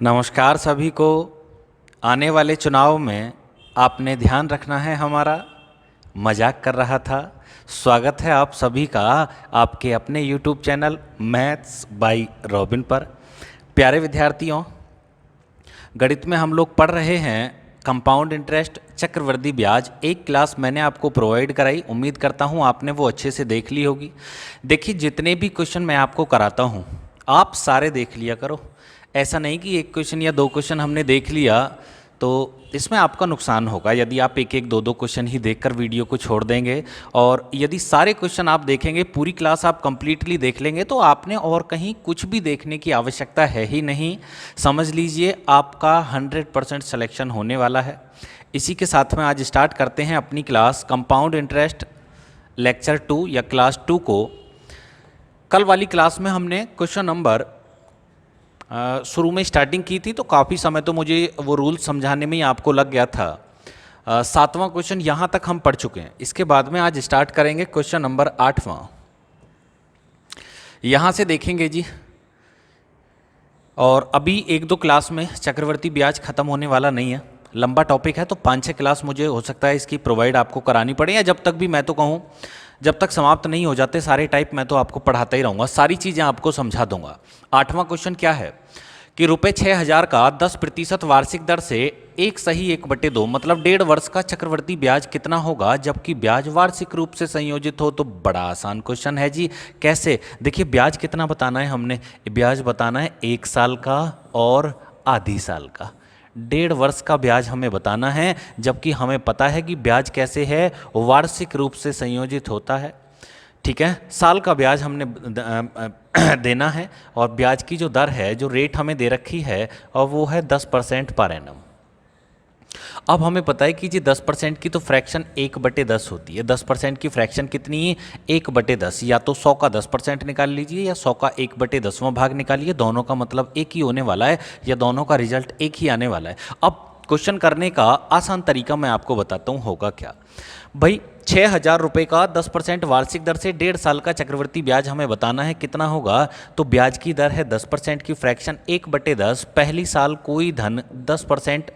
नमस्कार सभी को। आने वाले चुनाव में आपने ध्यान रखना है हमारा। मजाक कर रहा था। स्वागत है आप सभी का आपके अपने YouTube channel maths by robin पर। प्यारे विद्यार्थियों, गणित में हम लोग पढ़ रहे हैं कंपाउंड इंटरेस्ट, चक्रवृद्धि ब्याज। एक क्लास मैंने आपको प्रोवाइड कराई, उम्मीद करता हूँ आपने वो अच्छे से देख ली होगी। देखिए, जितने भी क्वेश्चन मैं आपको कराता हूँ आप सारे देख लिया करो। ऐसा नहीं कि एक क्वेश्चन या दो क्वेश्चन हमने देख लिया तो इसमें आपका नुकसान होगा यदि आप एक एक दो दो क्वेश्चन ही देखकर वीडियो को छोड़ देंगे। और यदि सारे क्वेश्चन आप देखेंगे, पूरी क्लास आप कंप्लीटली देख लेंगे, तो आपने और कहीं कुछ भी देखने की आवश्यकता है ही नहीं। समझ लीजिए आपका 100% सिलेक्शन होने वाला है। इसी के साथ में आज स्टार्ट करते हैं अपनी क्लास कंपाउंड इंटरेस्ट लेक्चर 2 या क्लास 2 को। कल वाली क्लास में हमने क्वेश्चन नंबर शुरू में स्टार्टिंग की थी, तो काफ़ी समय तो मुझे वो रूल समझाने में ही आपको लग गया था। 7वां क्वेश्चन यहाँ तक हम पढ़ चुके हैं। इसके बाद में आज स्टार्ट करेंगे क्वेश्चन नंबर 8वां। यहाँ से देखेंगे जी। और अभी एक दो क्लास में चक्रवर्ती ब्याज खत्म होने वाला नहीं है, लंबा टॉपिक है, तो 5-6 क्लास मुझे हो सकता है इसकी प्रोवाइड आपको करानी पड़े, या जब तक भी मैं तो कहूँ जब तक समाप्त नहीं हो जाते सारे टाइप मैं तो आपको पढ़ाता ही रहूँगा, सारी चीज़ें आपको समझा दूंगा। 8वां क्वेश्चन क्या है कि रुपये 6,000 का 10% वार्षिक दर से 1/2 मतलब 1.5 वर्ष का चक्रवर्ती ब्याज कितना होगा जबकि ब्याज वार्षिक रूप से संयोजित हो। तो बड़ा आसान क्वेश्चन है जी। कैसे? देखिए, ब्याज कितना बताना है हमने, ब्याज बताना है 1 साल का और आधी साल का। 1.5 वर्ष का ब्याज हमें बताना है, जबकि हमें पता है कि ब्याज कैसे है, वार्षिक रूप से संयोजित होता है। ठीक है, साल का ब्याज हमने देना है, और ब्याज की जो दर है, जो रेट हमें दे रखी है, और वो है 10% पर एनम। अब हमें पता है कि जी 10% की तो फ्रैक्शन 1/10 होती है। 10% की फ्रैक्शन कितनी है? 1/10। या तो 100 का 10% निकाल लीजिए या 100 का 1/10वां भाग निकालिए, दोनों का मतलब एक ही होने वाला है, या दोनों का रिजल्ट एक ही आने वाला है। अब क्वेश्चन करने का आसान तरीका मैं आपको बताता हूँ होगा क्या। भाई, 6,000 रुपये का 10% वार्षिक दर से 1.5 साल का चक्रवृद्धि ब्याज हमें बताना है कितना होगा। तो ब्याज की दर है 10% की फ्रैक्शन 1/10। पहली साल कोई धन 10%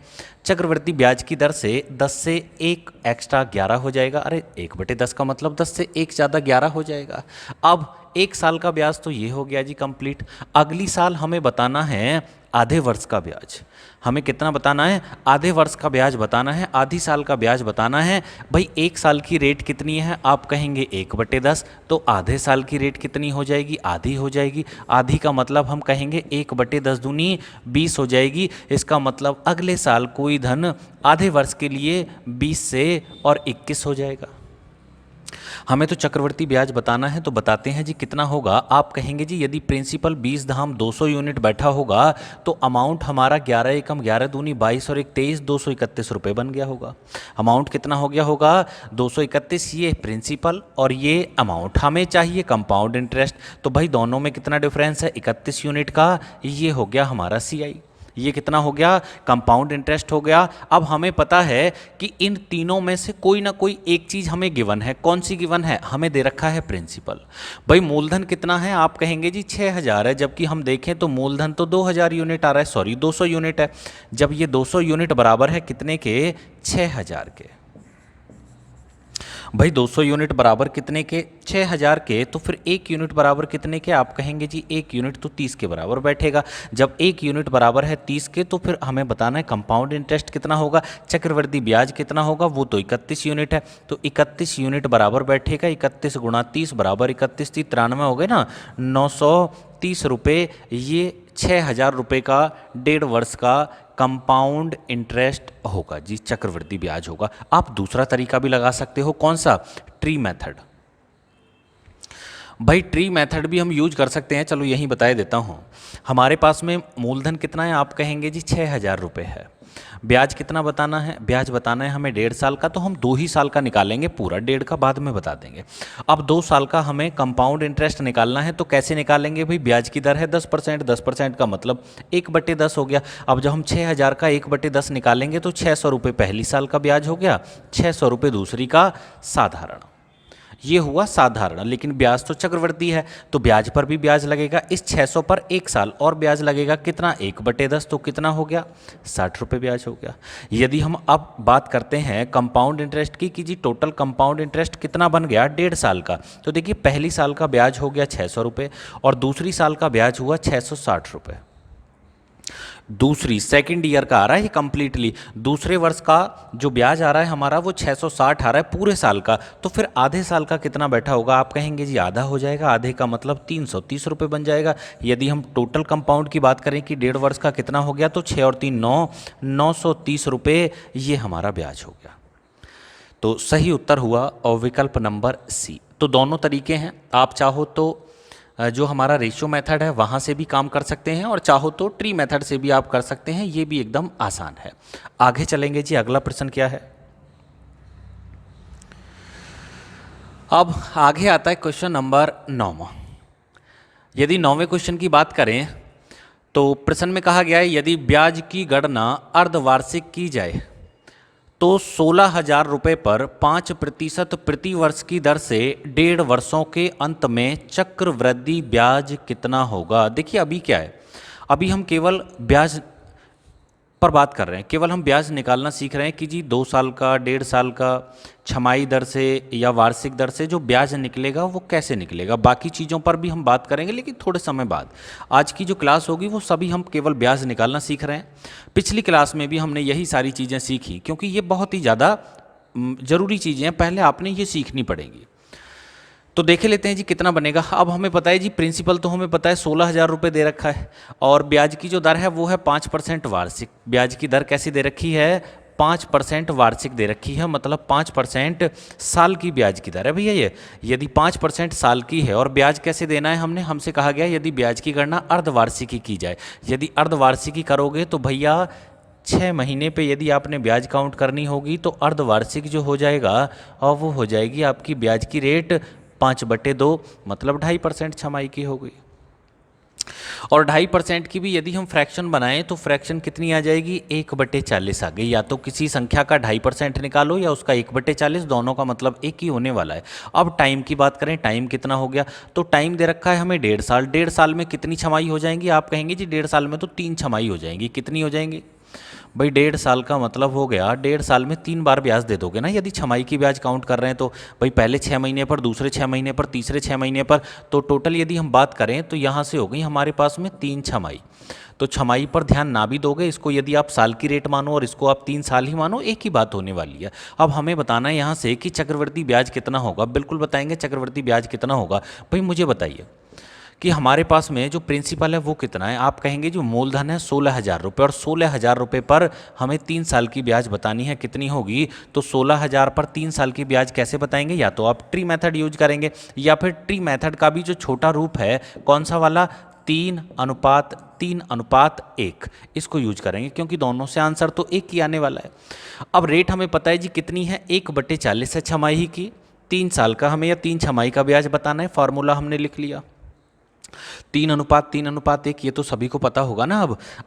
चक्रवृद्धि ब्याज की दर से 10 से 1 एक्स्ट्रा 11 हो जाएगा। अरे 1/10 का मतलब 10 से 1 ज़्यादा 11 हो जाएगा। अब 1 साल का ब्याज तो ये हो गया जी कंप्लीट। अगली साल हमें बताना है आधे वर्ष का ब्याज। हमें कितना बताना है? आधे वर्ष का ब्याज बताना है, आधी साल का ब्याज बताना है। भाई, 1 साल की रेट कितनी है? आप कहेंगे 1/10, तो आधे साल की रेट कितनी हो जाएगी? आधी हो जाएगी। आधी का मतलब हम कहेंगे 1/10 दूनी 20 हो जाएगी। इसका मतलब अगले साल कोई धन आधे वर्ष के लिए 20 से और 21 हो जाएगा। हमें तो चक्रवर्ती ब्याज बताना है, तो बताते हैं जी कितना होगा। आप कहेंगे जी यदि प्रिंसिपल 20 धाम 200 यूनिट बैठा होगा तो अमाउंट हमारा 11 एकम 11 दूनी 22 और 1 23 231 रुपये बन गया होगा। अमाउंट कितना हो गया होगा? 231। ये प्रिंसिपल और ये अमाउंट। हमें चाहिए कंपाउंड इंटरेस्ट, तो भाई दोनों में कितना डिफरेंस है? 31 यूनिट का। ये हो गया हमारा CI। ये कितना हो गया? कंपाउंड इंटरेस्ट हो गया। अब हमें पता है कि इन तीनों में से कोई ना कोई एक चीज़ हमें गिवन है। कौन सी गिवन है? हमें दे रखा है प्रिंसिपल। भाई, मूलधन कितना है? आप कहेंगे जी 6,000 है, जबकि हम देखें तो मूलधन तो 2,000 यूनिट आ रहा है, सॉरी 200 यूनिट है। जब ये 200 यूनिट बराबर है कितने के? 6,000 के। भाई 200 यूनिट बराबर कितने के? 6,000 के। तो फिर 1 यूनिट बराबर कितने के? आप कहेंगे जी 1 यूनिट तो 30 के बराबर बैठेगा। जब 1 यूनिट बराबर है 30 के, तो फिर हमें बताना है कंपाउंड इंटरेस्ट कितना होगा, चक्रवृद्धि ब्याज कितना होगा। वो तो 31 यूनिट है, तो 31 यूनिट बराबर बैठेगा। 31 गुणा 30 बराबर 31 30 93 हो गए ना, 930 रुपये। ये 6,000 रुपये का 1.5 वर्ष का कंपाउंड इंटरेस्ट होगा जी, चक्रवृद्धि ब्याज होगा। आप दूसरा तरीका भी लगा सकते हो। कौन सा? Tree method. भाई, ट्री मेथड भी हम यूज कर सकते हैं। चलो यही बता देता हूँ। हमारे पास में मूलधन कितना है? आप कहेंगे जी 6,000 रुपये है। ब्याज कितना बताना है? ब्याज बताना है हमें 1.5 साल का, तो हम 2 ही साल का निकालेंगे, पूरा 1.5 का बाद में बता देंगे। अब 2 साल का हमें कंपाउंड इंटरेस्ट निकालना है, तो कैसे निकालेंगे? भाई, ब्याज की दर है 10%, 10% का मतलब 1/10 हो गया। अब जब हम 6,000 का 1/10 निकालेंगे तो 600 रुपये पहली साल का ब्याज हो गया, 600 रुपये दूसरी का साधारण। ये हुआ साधारण, लेकिन ब्याज तो चक्रवृद्धि है तो ब्याज पर भी ब्याज लगेगा। इस 600 पर 1 साल और ब्याज लगेगा कितना, 1/10, तो कितना हो गया, 60 रुपये ब्याज हो गया। यदि हम अब बात करते हैं कंपाउंड इंटरेस्ट की कि जी टोटल कंपाउंड इंटरेस्ट कितना बन गया 1.5 साल का, तो देखिए पहली साल का ब्याज हो गया 600 रुपये और दूसरी साल का ब्याज हुआ 660 रुपये। दूसरी सेकंड ईयर का आ रहा है ये कंप्लीटली, दूसरे वर्ष का जो ब्याज आ रहा है हमारा वो 660 आ रहा है पूरे साल का। तो फिर आधे साल का कितना बैठा होगा, आप कहेंगे जी आधा हो जाएगा, आधे का मतलब 330 रुपये बन जाएगा। यदि हम टोटल कंपाउंड की बात करें कि 1.5 वर्ष का कितना हो गया, तो 6 और 3 9, 930 रुपये ये हमारा ब्याज हो गया। तो सही उत्तर हुआ और विकल्प नंबर सी। तो दोनों तरीके हैं, आप चाहो तो जो हमारा रेशियो मेथड है वहाँ से भी काम कर सकते हैं और चाहो तो ट्री मेथड से भी आप कर सकते हैं, ये भी एकदम आसान है। आगे चलेंगे जी, अगला प्रश्न क्या है। अब आगे आता है क्वेश्चन नंबर 9। यदि 9वें क्वेश्चन की बात करें तो प्रश्न में कहा गया है यदि ब्याज की गणना अर्धवार्षिक की जाए तो 16,000 रुपये पर 5% प्रति वर्ष की दर से 1.5 वर्षों के अंत में चक्रवृद्धि ब्याज कितना होगा। देखिए अभी क्या है, अभी हम केवल ब्याज पर बात कर रहे हैं, केवल हम ब्याज निकालना सीख रहे हैं कि जी 2 साल का, 1.5 साल का, छमाही दर से या वार्षिक दर से जो ब्याज निकलेगा वो कैसे निकलेगा। बाकी चीज़ों पर भी हम बात करेंगे लेकिन थोड़े समय बाद। आज की जो क्लास होगी वो सभी हम केवल ब्याज निकालना सीख रहे हैं। पिछली क्लास में भी हमने यही सारी चीज़ें सीखी क्योंकि ये बहुत ही ज़्यादा ज़रूरी चीज़ें हैं, पहले आपने ये सीखनी पड़ेगी। तो देखे लेते हैं जी कितना बनेगा। अब हमें पता है जी प्रिंसिपल तो हमें पता है 16,000 रुपये दे रखा है और ब्याज की जो दर है वो है 5% वार्षिक। ब्याज की दर कैसी दे रखी है, 5% वार्षिक दे रखी है, मतलब 5% साल की ब्याज की दर है भैया ये। यदि 5% साल की है और ब्याज कैसे देना है, हमसे कहा गया यदि ब्याज की गणना अर्धवार्षिकी की जाए। यदि अर्धवार्षिकी करोगे तो भैया 6 महीने पे यदि आपने ब्याज काउंट करनी होगी तो अर्धवार्षिक जो हो जाएगा और वो हो जाएगी आपकी ब्याज की रेट 5/2, मतलब 2.5% छमाही की हो गई। और 2.5% की भी यदि हम फ्रैक्शन बनाएं तो फ्रैक्शन कितनी आ जाएगी, 1/40 आ गई। या तो किसी संख्या का 2.5% निकालो या उसका 1/40, दोनों का मतलब एक ही होने वाला है। अब टाइम की बात करें, टाइम कितना हो गया, तो टाइम दे रखा है हमें 1.5 साल। 1.5 साल में कितनी छमाही हो जाएंगी, आप कहेंगे जी 1.5 साल में तो 3 छमाही हो जाएंगी। कितनी हो जाएंगी भाई, 1.5 साल का मतलब हो गया 1.5 साल में 3 बार ब्याज दे दोगे ना। यदि छमाही की ब्याज काउंट कर रहे हैं तो भाई पहले 6 महीने पर, दूसरे 6 महीने पर, तीसरे 6 महीने पर, तो टोटल यदि हम बात करें तो यहाँ से हो गई हमारे पास में 3 छमाही। तो छमाही पर ध्यान ना भी दोगे, इसको यदि आप साल की रेट मानो और इसको आप 3 साल ही मानो, एक ही बात होने वाली है। अब हमें बताना है यहाँ से कि चक्रवृद्धि ब्याज कितना होगा। बिल्कुल बताएंगे चक्रवृद्धि ब्याज कितना होगा। भाई मुझे बताइए कि हमारे पास में जो प्रिंसिपल है वो कितना है। आप कहेंगे जो मूलधन है 16,000 रुपये और 16,000 रुपये पर हमें 3 साल की ब्याज बतानी है, कितनी होगी। तो 16,000 पर 3 साल की ब्याज कैसे बताएंगे, या तो आप ट्री मेथड यूज करेंगे या फिर ट्री मेथड का भी जो छोटा रूप है, कौन सा वाला, 3:3:1, इसको यूज करेंगे क्योंकि दोनों से आंसर तो एक ही आने वाला है। अब रेट हमें पता है जी कितनी है, 1/40 है छमाही की। 3 साल का हमें या 3 छमाही का ब्याज बताना है, फॉर्मूला हमने लिख लिया 3:3:1, ये तो सभी को पता होगा ना।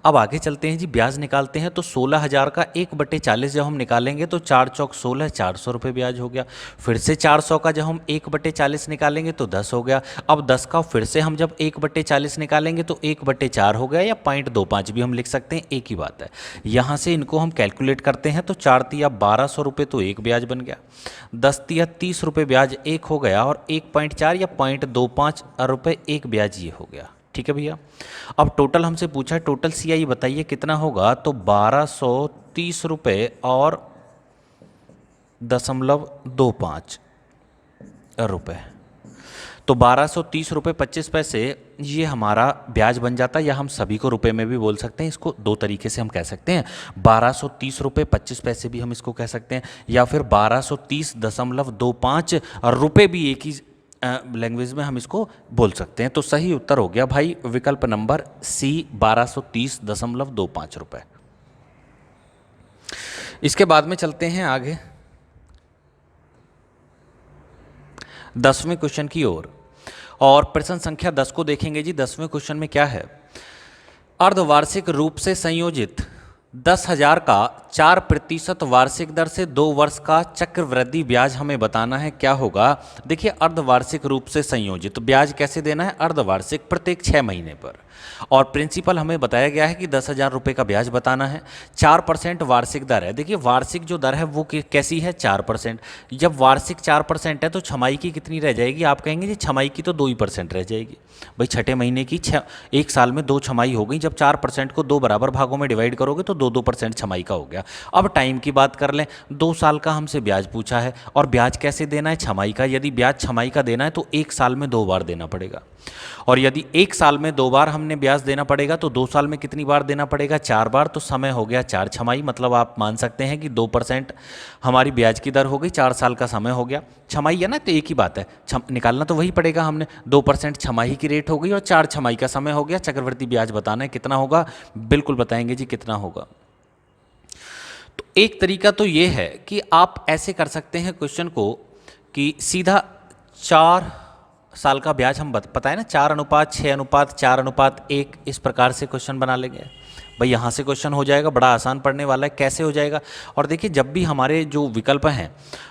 अब आगे चलते हैं जी, ब्याज निकालते हैं। तो 16,000 का 1/40 जब हम निकालेंगे तो 4 चौक 16, 400 रुपये ब्याज हो गया। फिर से 400 का जब हम 1/40 निकालेंगे तो 10 हो गया। अब 10 का फिर से हम जब 1/40 निकालेंगे तो 1/4 हो गया, या 0.25 भी हम लिख सकते हैं, एक ही बात है। यहाँ से इनको हम कैलकुलेट करते हैं तो 4×3 1200 रुपये तो एक ब्याज बन गया, 10×3 30 रुपये ब्याज एक हो गया और 1.4 या 0.25 रुपये एक ब्याज ये हो गया। ठीक है भैया। अब टोटल हमसे पूछा है, टोटल CI बताइए कितना होगा। तो 1230 रुपये और 0.25 रुपये, तो 1230 रुपये 25 पैसे ये हमारा ब्याज बन जाता है। या हम सभी को रुपए में भी बोल सकते हैं, इसको दो तरीके से हम कह सकते हैं। 1230 रुपये 25 पैसे भी हम इसको कह सकते हैं, या फिर 1230.25 रुपये भी एक ही लैंग्वेज में हम इसको बोल सकते हैं। तो सही उत्तर हो गया भाई विकल्प नंबर सी, 1230.25 रुपये। इसके बाद में चलते हैं आगे 10वें क्वेश्चन की ओर, और प्रश्न संख्या 10 को देखेंगे जी। 10वें क्वेश्चन में क्या है, अर्धवार्षिक रूप से संयोजित 10,000 का 4% वार्षिक दर से 2 वर्ष का चक्रवृद्धि ब्याज हमें बताना है, क्या होगा। देखिए, अर्धवार्षिक रूप से संयोजित ब्याज कैसे देना है, अर्धवार्षिक प्रत्येक 6 महीने पर। और प्रिंसिपल हमें बताया गया है कि 10,000 रुपये का ब्याज बताना है। 4% वार्षिक दर है। देखिए, वार्षिक जो दर है वो कैसी है, 4%। जब वार्षिक 4% है तो छमाही की कितनी रह जाएगी, आप कहेंगे जी छमाही की तो 2% रह जाएगी। भाई छठे महीने की एक साल में 2 छमाही हो गई। जब 4% को 2 बराबर भागों में डिवाइड करोगे तो 2% छमाही का हो गया। अब टाइम की बात कर लें, 2 साल का हमसे ब्याज पूछा है और ब्याज कैसे देना है, छमाही का। यदि ब्याज छमाही का देना है तो 1 साल में 2 बार देना पड़ेगा। और यदि 1 साल में 2 बार हमने ब्याज देना पड़ेगा तो 2 साल में कितनी बार देना पड़ेगा, 4 बार। तो समय हो गया 4 छमाही। मतलब आप मान सकते हैं कि 2% हमारी ब्याज की दर हो गई, 4 साल का समय हो गया। छमाही है ना, तो एक ही बात है, निकालना तो वही पड़ेगा हमने। 2% छमाही की रेट हो गई और 4 छमाही का समय हो गया। चक्रवृद्धि ब्याज बताना है कितना होगा, बिल्कुल बताएंगे जी कितना होगा। तो एक तरीका तो ये है कि आप ऐसे कर सकते हैं क्वेश्चन को कि सीधा 4 साल का ब्याज हम पता है ना, 4:6:4:1 इस प्रकार से क्वेश्चन बना लेंगे। भाई यहाँ से क्वेश्चन हो जाएगा, बड़ा आसान पढ़ने वाला है। कैसे हो जाएगा, और देखिए जब भी हमारे जो विकल्प हैं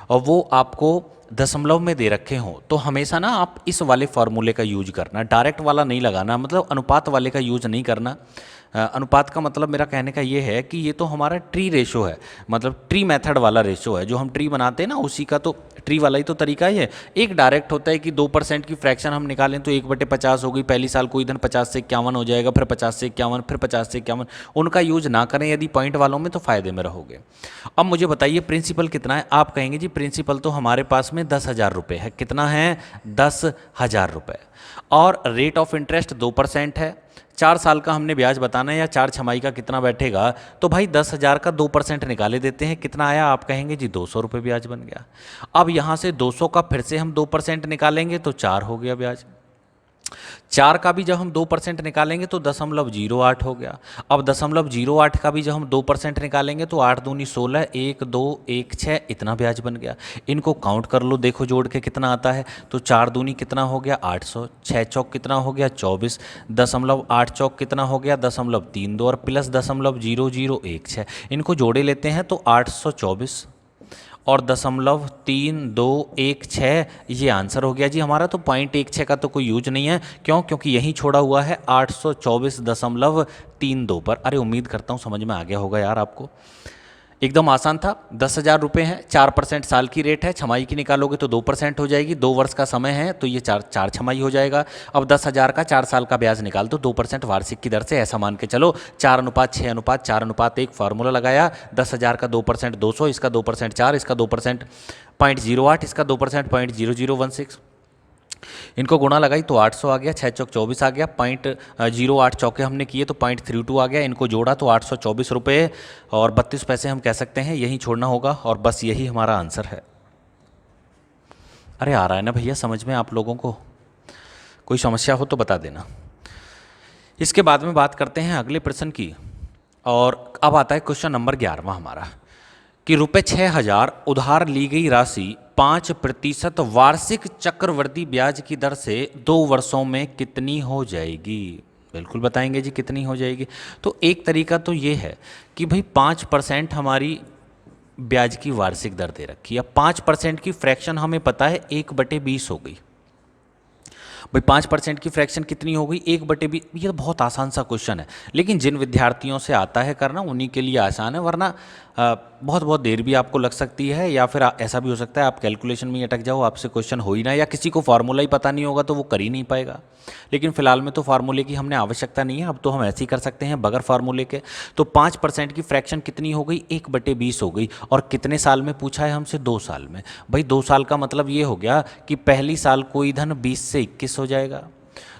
और वो आपको दशमलव में दे रखे हों तो हमेशा ना आप इस वाले फार्मूले का यूज करना, डायरेक्ट वाला नहीं लगाना, मतलब अनुपात वाले का यूज नहीं करना। अनुपात का मतलब मेरा कहने का ये है कि ये तो हमारा ट्री रेशो है, मतलब ट्री मेथड वाला रेशो है। जो हम ट्री बनाते हैं ना उसी का तो ट्री वाला ही तो तरीका ही है। एक डायरेक्ट होता है कि 2% की फ्रैक्शन हम निकालें तो 1/50 हो गई। पहली साल कोई धन 50 से 51 हो जाएगा, फिर 50 से 51, फिर 50 से 51। उनका यूज ना करें यदि पॉइंट वालों में, तो फायदे में रहोगे। अब मुझे बताइए प्रिंसिपल कितना है। आप कहेंगे जी प्रिंसिपल तो हमारे पास में 10,000 रुपये है। कितना है, 10,000 रुपये। और रेट ऑफ इंटरेस्ट 2% है। 4 साल का हमने ब्याज बताना है या 4 छमाही का कितना बैठेगा, तो भाई 10,000 का 2% निकाले देते हैं। कितना आया, आप कहेंगे जी 200 रुपये ब्याज बन गया। अब यहाँ से 200 का फिर से हम 2% निकालेंगे तो 4 हो गया ब्याज। 4 का भी जब हम 2% निकालेंगे तो 0.08 हो गया। अब 0.08 का भी जब हम 2% निकालेंगे तो 8 दूनी 16, 1 2 1 6 इतना ब्याज बन गया। इनको काउंट कर लो, देखो जोड़ के कितना आता है। तो 4 दूनी कितना हो गया, 800, 6 चौक कितना हो गया, 24, 0.8 चौक कितना हो गया, 0.32 और प्लस 0.0016। इनको जोड़े लेते हैं तो 824 और 0.3216 ये आंसर हो गया जी हमारा। तो 0.16 का तो कोई यूज नहीं है, क्यों, क्योंकि यही छोड़ा हुआ है 824.32 पर। अरे उम्मीद करता हूँ समझ में आ गया होगा यार आपको। एकदम आसान था। 10,000 रुपये हैं, 4% साल की रेट है, छमाही की निकालोगे तो 2% हो जाएगी। 2 वर्ष का समय है तो ये 4 छमाही हो जाएगा। अब 10,000 का 4 साल का ब्याज निकाल दो 2% वार्षिक की दर से, ऐसा मान के चलो। 4:6:4:1 फार्मूला लगाया। 10,000 का 2% 200, इसका 2% 4, इसका 2% 0.08, इसका 2% 0.0016। इनको गुणा लगाई तो 800 आ गया, 6 चौक 24 आ गया, 0.08 चौके हमने किए तो 0.32 आ गया। इनको जोड़ा तो 824 रुपये और 32 पैसे हम कह सकते हैं। यही छोड़ना होगा और बस यही हमारा आंसर है। अरे आ रहा है ना भैया समझ में आप लोगों को, कोई समस्या हो तो बता देना। इसके बाद में बात करते हैं अगले प्रश्न की, और अब आता है क्वेश्चन नंबर 11वां हमारा कि ₹6,000 उधार ली गई राशि 5% वार्षिक चक्रवृद्धि ब्याज की दर से 2 वर्षों में कितनी हो जाएगी। बिल्कुल बताएंगे जी कितनी हो जाएगी। तो एक तरीका तो ये है कि भाई 5% हमारी ब्याज की वार्षिक दर दे रखी है। 5% की फ्रैक्शन हमें पता है 1/20 हो गई। भाई 5% की फ्रैक्शन कितनी हो गई, 1/20। ये तो बहुत आसान सा क्वेश्चन है, लेकिन जिन विद्यार्थियों से आता है करना उन्हीं के लिए आसान है, वरना बहुत बहुत देर भी आपको लग सकती है, या फिर ऐसा भी हो सकता है आप कैलकुलेशन में अटक जाओ, आपसे क्वेश्चन हो ही ना, या किसी को फार्मूला ही पता नहीं होगा तो वो कर ही नहीं पाएगा। लेकिन फिलहाल में तो फार्मूले की हमने आवश्यकता नहीं है, अब तो हम ऐसे ही कर सकते हैं बगैर फार्मूले के। तो 5% की फ्रैक्शन कितनी हो गई, 1/20 हो गई। और कितने साल में पूछा है हमसे, 2 साल में। भाई 2 साल का मतलब ये हो गया कि पहली साल कोई धन 20 से 21 हो जाएगा,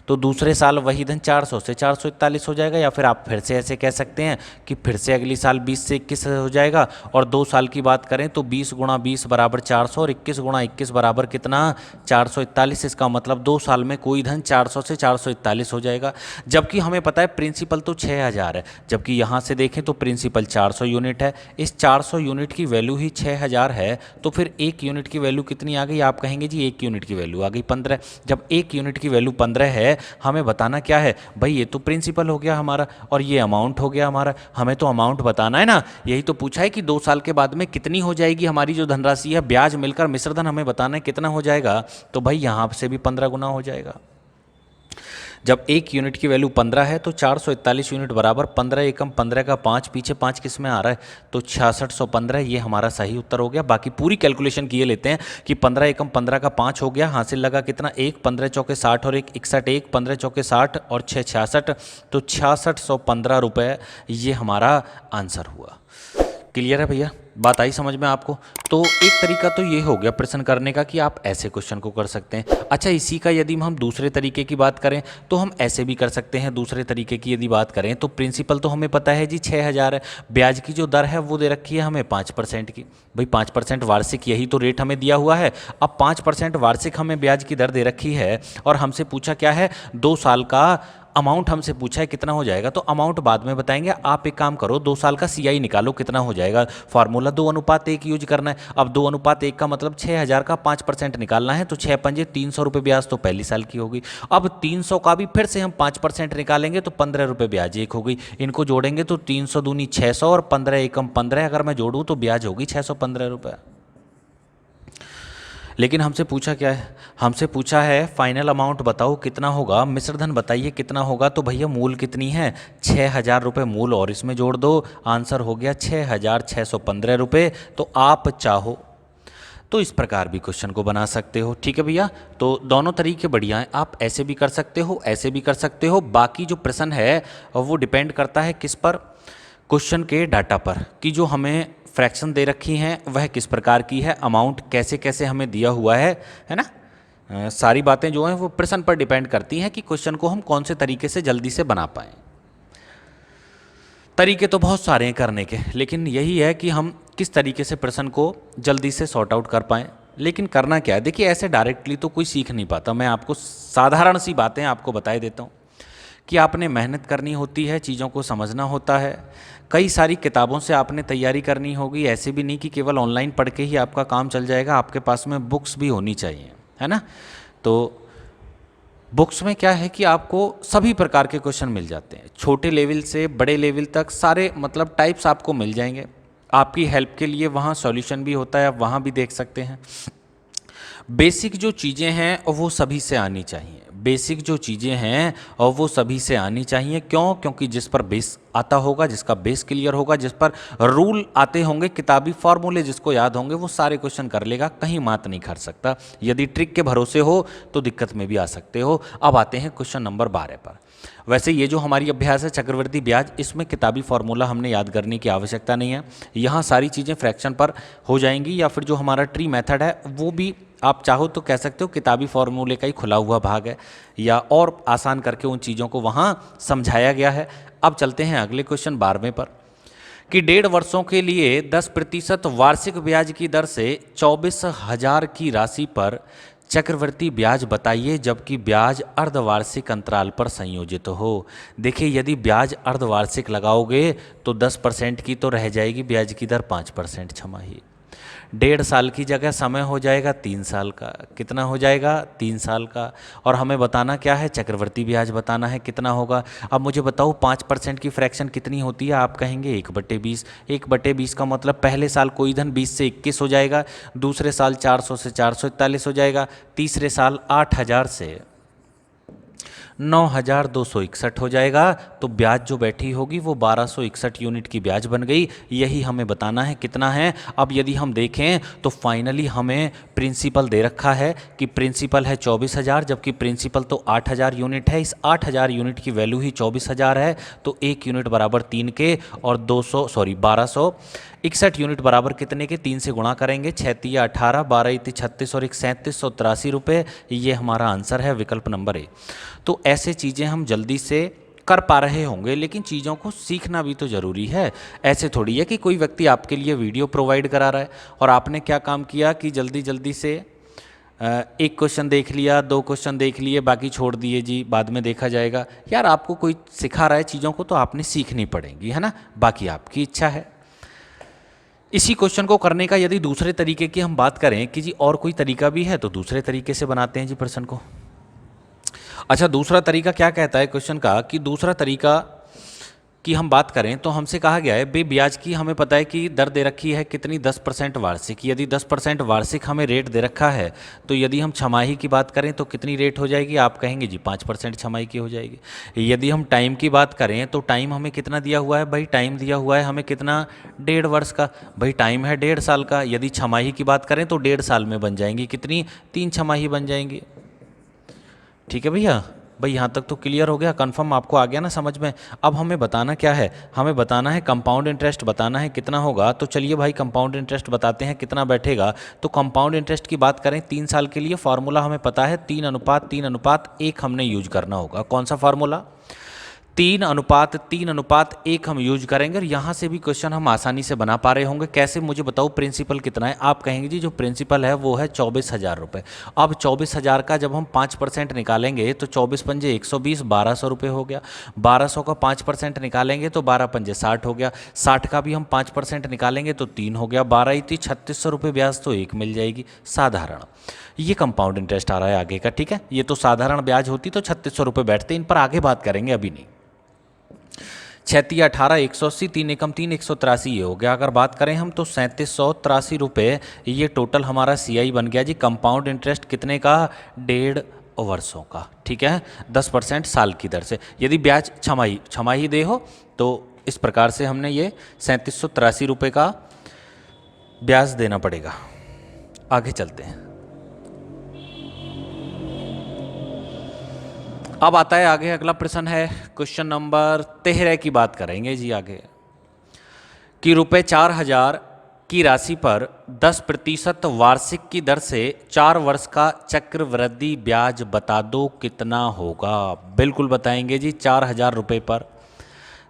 तो दूसरे साल वही धन 400 से 441 हो जाएगा। या फिर आप फिर से ऐसे कह सकते हैं कि फिर से अगली साल 20 से 21 हो जाएगा। और 2 साल की बात करें तो 20 × 20 बराबर 400 और 21 × 21 बराबर कितना, 441। इसका मतलब 2 साल में कोई धन 400 से 441 हो जाएगा। जबकि हमें पता है प्रिंसिपल तो 6,000 है, जबकि यहाँ से देखें तो प्रिंसिपल 400 यूनिट है। इस 400 यूनिट की वैल्यू ही 6,000 है, तो फिर 1 यूनिट की वैल्यू कितनी आ गई, आप कहेंगे जी 1 यूनिट की वैल्यू आ गई 15। जब 1 यूनिट की वैल्यू 15 है है, हमें बताना क्या है भाई, ये तो प्रिंसिपल हो गया हमारा और ये अमाउंट हो गया हमारा, हमें तो अमाउंट बताना है ना। यही तो पूछा है कि 2 साल के बाद में कितनी हो जाएगी हमारी जो धनराशि है, ब्याज मिलकर मिश्रधन हमें बताना है कितना हो जाएगा। तो भाई यहाँ से भी 15 गुना हो जाएगा। जब एक यूनिट की वैल्यू 15 है तो 441 यूनिट बराबर 15 एकम 15 का 5, पीछे 5 किस में आ रहा है तो 6615, ये हमारा सही उत्तर हो गया। बाकी पूरी कैलकुलेशन किए लेते हैं कि 15 एकम 15 का 5 हो गया, हासिल लगा कितना, 1 15 चौके 60 और 1 61, 1 15 चौके 60 और 6 66, तो 6615 रुपये ये हमारा आंसर हुआ। क्लियर है भैया, बात आई समझ में आपको। तो एक तरीका तो ये हो गया प्रश्न करने का कि आप ऐसे क्वेश्चन को कर सकते हैं। अच्छा, इसी का यदि हम दूसरे तरीके की बात करें तो हम ऐसे भी कर सकते हैं। दूसरे तरीके की यदि बात करें तो प्रिंसिपल तो हमें पता है जी 6000 है, ब्याज की जो दर है वो दे रखी है हमें 5% की। भाई 5% वार्षिक, यही तो रेट हमें दिया हुआ है। अब 5% वार्षिक हमें ब्याज की दर दे रखी है और हमसे पूछा क्या है, 2 साल का अमाउंट हमसे पूछा है कितना हो जाएगा। तो अमाउंट बाद में बताएंगे, आप एक काम करो 2 साल का CI निकालो कितना हो जाएगा। फार्मूला 2:1 यूज करना है। अब 2:1 का मतलब 6000 का 5% निकालना है, तो 6 पंजे 300 रुपये ब्याज तो पहली साल की होगी। अब 300 का भी फिर से हम 5% निकालेंगे तो 15 रुपये ब्याज एक हो गई। इनको जोड़ेंगे तो 300 दूनी 600 और 15 एकम 15 अगर मैं जोड़ूँ तो ब्याज होगी 615 रुपये। लेकिन हमसे पूछा क्या है, हमसे पूछा है फाइनल अमाउंट बताओ कितना होगा, मिश्रधन बताइए कितना होगा। तो भैया मूल कितनी है, 6000 रुपये मूल और इसमें जोड़ दो, आंसर हो गया 6615 रुपये। तो आप चाहो तो इस प्रकार भी क्वेश्चन को बना सकते हो। ठीक है भैया, तो दोनों तरीके बढ़िया हैं, आप ऐसे भी कर सकते हो, ऐसे भी कर सकते हो। बाकी जो प्रश्न है वो डिपेंड करता है किस पर, क्वेश्चन के डाटा पर, कि जो हमें फ्रैक्शन दे रखी हैं वह किस प्रकार की है, अमाउंट कैसे कैसे हमें दिया हुआ है ना। सारी बातें जो हैं वो प्रश्न पर डिपेंड करती हैं कि क्वेश्चन को हम कौन से तरीके से जल्दी से बना पाएँ। तरीके तो बहुत सारे हैं करने के, लेकिन यही है कि हम किस तरीके से प्रश्न को जल्दी से सॉर्ट आउट कर पाएँ। लेकिन करना क्या है, देखिए ऐसे डायरेक्टली तो कोई सीख नहीं पाता। मैं आपको साधारण सी बातें आपको बताए देता हूँ कि आपने मेहनत करनी होती है, चीज़ों को समझना होता है, कई सारी किताबों से आपने तैयारी करनी होगी। ऐसे भी नहीं कि केवल ऑनलाइन पढ़ के ही आपका काम चल जाएगा, आपके पास में बुक्स भी होनी चाहिए, है ना। तो बुक्स में क्या है कि आपको सभी प्रकार के क्वेश्चन मिल जाते हैं, छोटे लेवल से बड़े लेवल तक सारे मतलब टाइप्स आपको मिल जाएंगे। आपकी हेल्प के लिए वहाँ सॉल्यूशन भी होता है, आप वहाँ भी देख सकते हैं। बेसिक जो चीज़ें हैं वो सभी से आनी चाहिए, बेसिक जो चीज़ें हैं और वो सभी से आनी चाहिए। क्यों? क्योंकि जिस पर बेस आता होगा, जिसका बेस क्लियर होगा, जिस पर रूल आते होंगे, किताबी फॉर्मूले जिसको याद होंगे, वो सारे क्वेश्चन कर लेगा, कहीं मात नहीं खा सकता। यदि ट्रिक के भरोसे हो तो दिक्कत में भी आ सकते हो। अब आते हैं क्वेश्चन नंबर 12 पर। वैसे ये जो हमारी अभ्यास है चक्रवर्ती ब्याज, इसमें किताबी फॉर्मूला हमने याद करने की आवश्यकता नहीं है। यहाँ सारी चीज़ें फ्रैक्शन पर हो जाएंगी, या फिर जो हमारा ट्री मेथड है वो भी आप चाहो तो कह सकते हो किताबी फॉर्मूले का ही खुला हुआ भाग है, या और आसान करके उन चीज़ों को वहाँ समझाया गया है। अब चलते हैं अगले क्वेश्चन 12वें पर, कि 1.5 वर्षों के लिए 10% वार्षिक ब्याज की दर से 24,000 की राशि पर चक्रवर्ती ब्याज बताइए, जबकि ब्याज अर्धवार्षिक अंतराल पर संयोजित हो। देखिए यदि ब्याज अर्धवार्षिक लगाओगे तो 10% की तो रह जाएगी ब्याज की दर 5% छमाही। 1.5 साल की जगह समय हो जाएगा 3 साल का। कितना हो जाएगा? 3 साल का। और हमें बताना क्या है? चक्रवर्ती ब्याज बताना है कितना होगा। अब मुझे बताओ 5% की फ्रैक्शन कितनी होती है? आप कहेंगे 1/20। 1/20 का मतलब पहले साल कोई धन 20 से 21 हो जाएगा, दूसरे साल 400 से 441 हो जाएगा, तीसरे साल 8000 से 9261 हो जाएगा। तो ब्याज जो बैठी होगी वो 1261 यूनिट की ब्याज बन गई। यही हमें बताना है कितना है। अब यदि हम देखें तो फाइनली हमें प्रिंसिपल दे रखा है कि प्रिंसिपल है 24,000, जबकि प्रिंसिपल तो 8,000 यूनिट है। इस 8,000 यूनिट की वैल्यू ही 24,000 है। तो 1 यूनिट बराबर 3 के और 1261 यूनिट बराबर कितने के? 3 से गुणा करेंगे, 6 तिया 18, 12 इति 36 और 1 3783 रुपये। ये हमारा आंसर है विकल्प नंबर ए। तो ऐसे चीज़ें हम जल्दी से कर पा रहे होंगे, लेकिन चीज़ों को सीखना भी तो ज़रूरी है। ऐसे थोड़ी है कि कोई व्यक्ति आपके लिए वीडियो प्रोवाइड करा रहा है और आपने क्या काम किया कि जल्दी जल्दी से एक क्वेश्चन देख लिया, 2 क्वेश्चन देख लिए, बाकी छोड़ दिए जी, बाद में देखा जाएगा। यार आपको कोई सिखा रहा है चीज़ों को तो आपने सीखनी पड़ेंगी, है ना। बाकी आपकी इच्छा है। इसी क्वेश्चन को करने का यदि दूसरे तरीके की हम बात करें कि जी और कोई तरीका भी है, तो दूसरे तरीके से बनाते हैं जी प्रश्न को। अच्छा, दूसरा तरीका क्या कहता है क्वेश्चन का, कि दूसरा तरीका की हम बात करें तो हमसे कहा गया है बे ब्याज की हमें पता है कि दर दे रखी है कितनी, 10% वार्षिक। यदि 10% वार्षिक हमें रेट दे रखा है तो यदि हम छमाही की बात करें तो कितनी रेट हो जाएगी, आप कहेंगे जी 5% छमाही की हो जाएगी। यदि हम टाइम की बात करें तो टाइम हमें कितना दिया हुआ है भाई, टाइम दिया हुआ है हमें कितना, 1.5 वर्ष का। भाई टाइम है 1.5 साल का। यदि छमाही की बात करें तो 1.5 साल में बन जाएंगी कितनी, 3 छमाही बन जाएंगी। ठीक है भैया, भाई यहाँ तक तो क्लियर हो गया, कंफर्म आपको आ गया ना समझ में। अब हमें बताना क्या है, हमें बताना है कंपाउंड इंटरेस्ट बताना है कितना होगा। तो चलिए भाई कंपाउंड इंटरेस्ट बताते हैं कितना बैठेगा। तो कंपाउंड इंटरेस्ट की बात करें 3 साल के लिए, फार्मूला हमें पता है 3:3:1 हमने यूज करना होगा। कौन सा फार्मूला, 3:3:1 हम यूज करेंगे। और यहाँ से भी क्वेश्चन हम आसानी से बना पा रहे होंगे। कैसे, मुझे बताओ प्रिंसिपल कितना है। आप कहेंगे जी जो प्रिंसिपल है वो है 24,000 रुपये। अब 24,000 का जब हम 5% निकालेंगे तो 24 पंजे 120, 1200 रुपये हो गया। 1200 का 5% निकालेंगे तो 12 पंजे 60 हो गया। 60 का भी हम 5% निकालेंगे तो 3 हो गया। 12 इतनी 3600 रुपये ब्याज तो एक मिल जाएगी साधारण। ये कंपाउंड इंटरेस्ट आ रहा है आगे का। ठीक है, ये तो साधारण ब्याज होती तो 3600 रुपये बैठते, इन पर आगे बात करेंगे, अभी नहीं। 6×3 = 18, 180, 3 एकम 3, 183 ये हो गया। अगर बात करें हम तो 3783 रुपये ये टोटल हमारा CI बन गया जी। कंपाउंड इंटरेस्ट कितने का, 1.5 वर्षों का। ठीक है, 10% साल की दर से। यदि ब्याज छमाही दे हो तो इस प्रकार से हमने ये 3783 रुपये का ब्याज देना पड़ेगा। आगे चलते हैं। अब आता है आगे अगला प्रश्न है क्वेश्चन नंबर 13 की बात करेंगे जी आगे, कि ₹4000 की राशि पर 10% वार्षिक की दर से 4 वर्ष का चक्रवृद्धि ब्याज बता दो कितना होगा। बिल्कुल बताएंगे जी, 4000 रुपये पर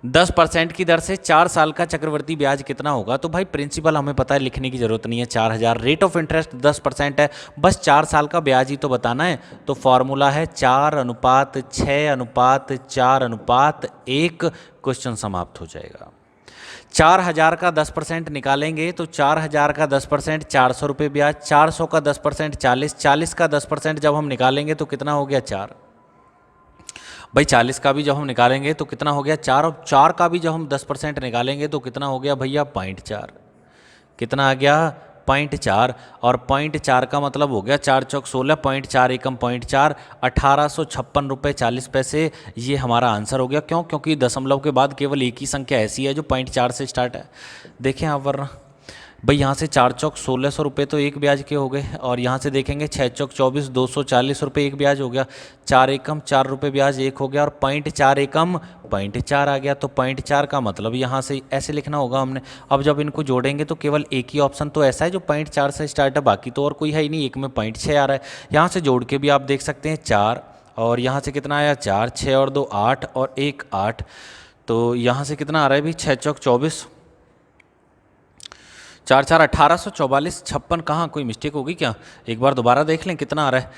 10% की दर से 4 साल का चक्रवृद्धि ब्याज कितना होगा। तो भाई प्रिंसिपल हमें पता है, लिखने की जरूरत नहीं है। 4000 रेट ऑफ इंटरेस्ट 10% है, बस 4 साल का ब्याज ही तो बताना है। तो फॉर्मूला है 4:6:4:1, क्वेश्चन समाप्त हो जाएगा। 4000 का 10% निकालेंगे तो 4000 का 10% 400 रुपये ब्याज, 400 का 10% 40, 40 का 10% जब हम निकालेंगे तो कितना हो गया, 4। भाई 40 का भी जब हम निकालेंगे तो कितना हो गया, 4। और 4 का भी जब हम 10% निकालेंगे तो कितना हो गया भैया, 0.4। कितना आ गया, 0.4। और 0.4 का मतलब हो गया 4 चौक 16, 0.4 एकम 0.4, 1856 रुपये 40 पैसे। ये हमारा आंसर हो गया। क्यों, क्योंकि दशमलव के बाद केवल एक ही संख्या ऐसी है जो 0.4 से स्टार्ट है। देखें आप, वरना भाई यहाँ से 4 चौक 1600 रुपये तो एक ब्याज के हो गए। और यहाँ से देखेंगे 6 चौक 24, 240 रुपये एक ब्याज हो गया। 4 एकम 4 रुपये ब्याज एक हो गया। और 0.4 एकम 0.4 आ गया। तो 0.4 का मतलब यहाँ से ऐसे लिखना होगा हमने। अब जब इनको जोड़ेंगे तो केवल एक ही ऑप्शन तो ऐसा है जो 0.4 से स्टार्ट है, बाकी तो और कोई है ही नहीं। एक में 0.6 आ रहा है। यहाँ से जोड़ के भी आप देख सकते हैं 4, और यहाँ से कितना आया 4, 6 और 2 8 और 1 8। तो यहाँ से कितना आ रहा है भी, 6 चौक 24, 4 4 1844, 56। कहाँ कोई मिस्टेक होगी क्या, एक बार दोबारा देख लें कितना आ रहा है।